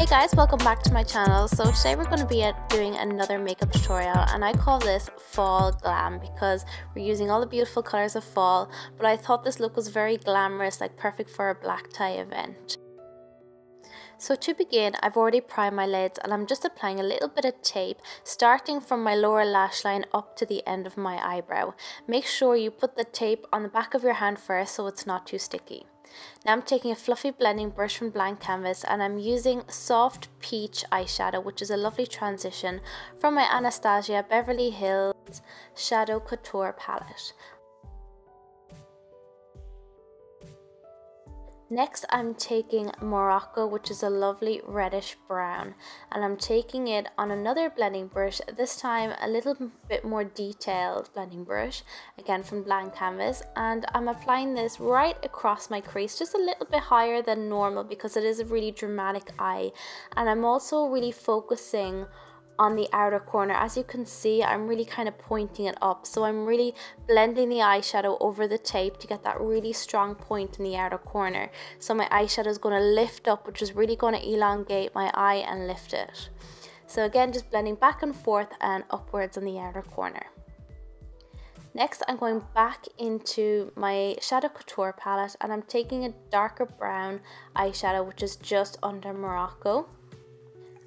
Hey guys, welcome back to my channel. So today we're going to be doing another makeup tutorial, and I call this Fall Glam because we're using all the beautiful colors of fall, but I thought this look was very glamorous, like perfect for a black tie event. So to begin, I've already primed my lids and I'm just applying a little bit of tape starting from my lower lash line up to the end of my eyebrow. Make sure you put the tape on the back of your hand first so it's not too sticky. Now I'm taking a fluffy blending brush from blank canvas and I'm using soft peach eyeshadow, which is a lovely transition from my Anastasia Beverly Hills Shadow Couture palette. Next I'm taking Morocco, which is a lovely reddish brown, and I'm taking it on another blending brush, this time a little bit more detailed blending brush, again from blank canvas, and I'm applying this right across my crease, just a little bit higher than normal because it is a really dramatic eye, and I'm also really focusing on the outer corner. As you can see, I'm really kind of pointing it up, so I'm really blending the eyeshadow over the tape to get that really strong point in the outer corner. So my eyeshadow is going to lift up, which is really going to elongate my eye and lift it. So again, just blending back and forth and upwards in the outer corner. Next, I'm going back into my Shadow Couture palette and I'm taking a darker brown eyeshadow, which is just under Morocco.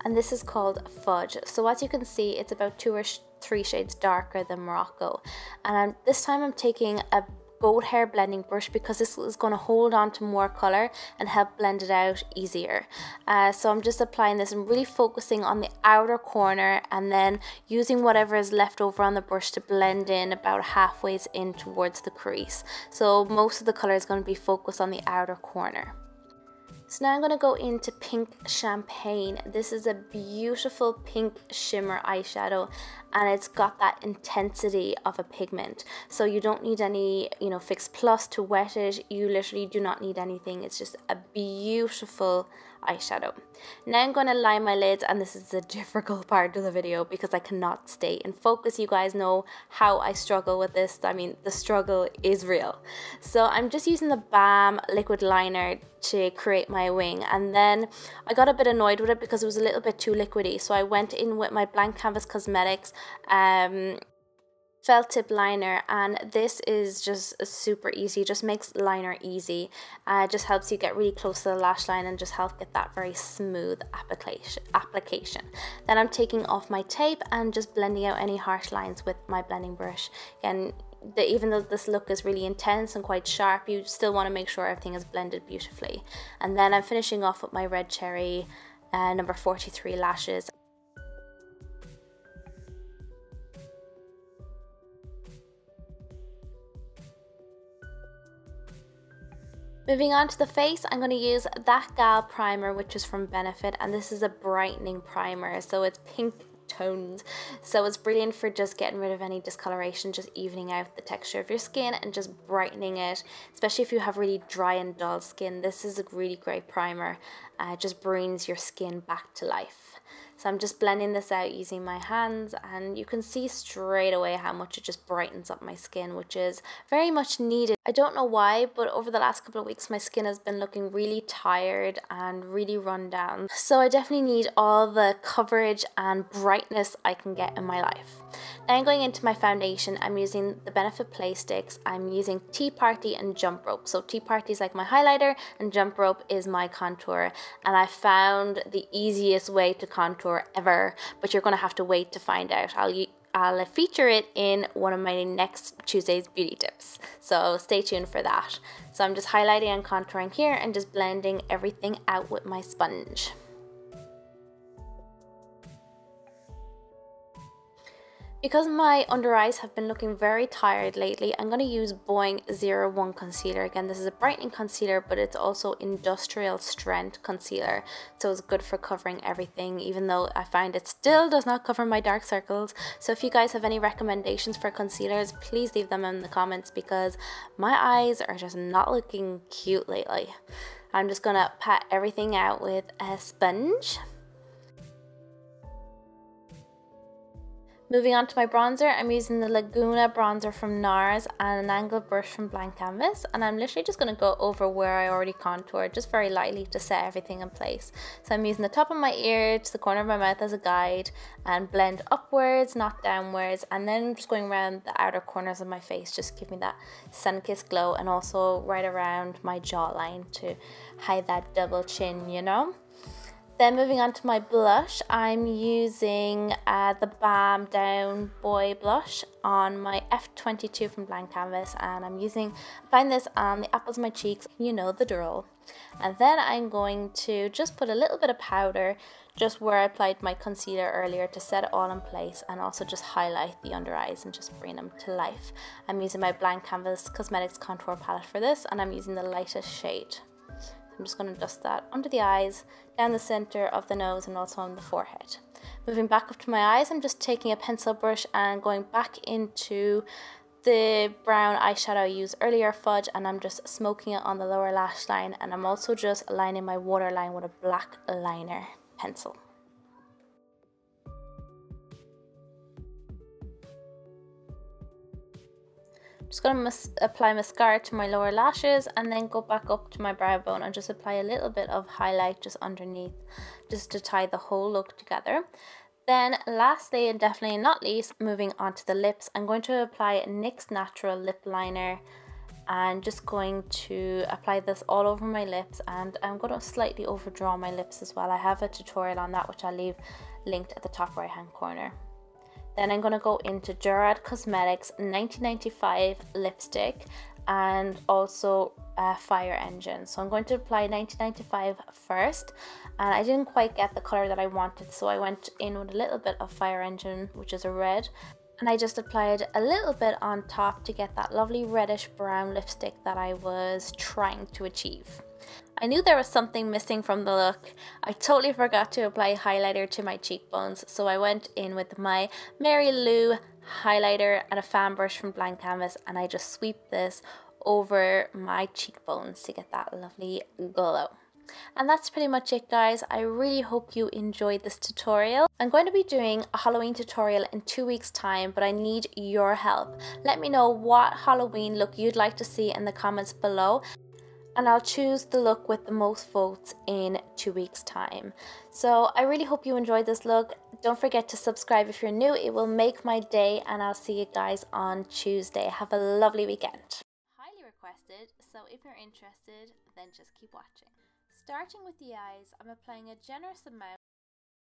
And this is called Fudge. So as you can see, it's about 2 or 3 shades darker than Morocco. And this time I'm taking a goat hair blending brush because this is going to hold on to more color and help blend it out easier. So I'm just applying this and really focusing on the outer corner and then using whatever is left over on the brush to blend in about halfway in towards the crease. So most of the color is going to be focused on the outer corner. So now I'm going to go into Pink Champagne. This is a beautiful pink shimmer eyeshadow and it's got that intensity of a pigment. So you don't need any, Fix Plus to wet it. You literally do not need anything. It's just a beautiful eyeshadow. Now I'm going to line my lids, and this is the difficult part of the video because I cannot stay in focus. You guys know how I struggle with this. I mean, the struggle is real. So I'm just using the Balm liquid liner to create my wing, and then I got a bit annoyed with it because it was a little bit too liquidy, so I went in with my Blank Canvas Cosmetics felt tip liner, and this is just super easy, just makes liner easy, just helps you get really close to the lash line and just help get that very smooth application. Then I'm taking off my tape and just blending out any harsh lines with my blending brush. Again, even though this look is really intense and quite sharp, you still want to make sure everything is blended beautifully. And then I'm finishing off with my Red Cherry number 43 lashes. Moving on to the face, I'm going to use That Gal primer, which is from Benefit, and this is a brightening primer, so it's pink tones, so it's brilliant for just getting rid of any discoloration, just evening out the texture of your skin and just brightening it, especially if you have really dry and dull skin. This is a really great primer. It just brings your skin back to life. So I'm just blending this out using my hands, and you can see straight away how much it just brightens up my skin, which is very much needed. I don't know why, but over the last couple of weeks my skin has been looking really tired and really run down. So I definitely need all the coverage and brightness I can get in my life. Now I'm going into my foundation. I'm using the Benefit Playsticks. I'm using Tea Party and Jumprobe. So Tea Party is like my highlighter and Jumprobe is my contour. And I found the easiest way to contour ever, but you're going to have to wait to find out. I'll feature it in one of my next Tuesday's beauty tips, so stay tuned for that. So I'm just highlighting and contouring here and just blending everything out with my sponge. Because my under eyes have been looking very tired lately, I'm going to use Boing 01 concealer. Again, this is a brightening concealer, but it's also industrial strength concealer, so it's good for covering everything, even though I find it still does not cover my dark circles. So if you guys have any recommendations for concealers, please leave them in the comments because my eyes are just not looking cute lately. I'm just going to pat everything out with a sponge. Moving on to my bronzer, I'm using the Laguna bronzer from NARS and an angled brush from Blank Canvas, and I'm literally just going to go over where I already contoured, just very lightly to set everything in place. So I'm using the top of my ear to the corner of my mouth as a guide and blend upwards, not downwards, and then just going around the outer corners of my face, just give me that sun-kissed glow, and also right around my jawline to hide that double chin, you know. Then moving on to my blush, I'm using the Balm Down Boy blush on my F22 from Blank Canvas, and I'm applying this on the apples of my cheeks, you know the drill. And then I'm going to just put a little bit of powder just where I applied my concealer earlier to set it all in place, and also just highlight the under eyes and just bring them to life. I'm using my Blank Canvas Cosmetics contour palette for this, and I'm using the lightest shade. I'm just going to dust that under the eyes, down the center of the nose, and also on the forehead. Moving back up to my eyes, I'm just taking a pencil brush and going back into the brown eyeshadow I used earlier, Fudge, and I'm just smoking it on the lower lash line, and I'm also just lining my waterline with a black liner pencil. Just going to apply mascara to my lower lashes, and then go back up to my brow bone and just apply a little bit of highlight just underneath, just to tie the whole look together. Then lastly, and definitely not least, moving on to the lips, I'm going to apply NYX Natural lip liner, and just going to apply this all over my lips, and I'm going to slightly overdraw my lips as well. I have a tutorial on that which I'll leave linked at the top right hand corner. Then I'm going to go into Gerard Cosmetics 1995 lipstick, and also Fire Engine. So I'm going to apply 1995 first, and I didn't quite get the color that I wanted, so I went in with a little bit of Fire Engine, which is a red, and I just applied a little bit on top to get that lovely reddish brown lipstick that I was trying to achieve. I knew there was something missing from the look. I totally forgot to apply highlighter to my cheekbones, so I went in with my Mary Lou highlighter and a fan brush from Blank Canvas, and I just sweep this over my cheekbones to get that lovely glow. And that's pretty much it, guys. I really hope you enjoyed this tutorial. I'm going to be doing a Halloween tutorial in 2 weeks time, but I need your help. Let me know what Halloween look you'd like to see in the comments below, and I'll choose the look with the most votes in 2 weeks time. So I really hope you enjoyed this look. Don't forget to subscribe if you're new. It will make my day, and I'll see you guys on Tuesday. Have a lovely weekend. Highly requested, so if you're interested, then just keep watching. Starting with the eyes, I'm applying a generous amount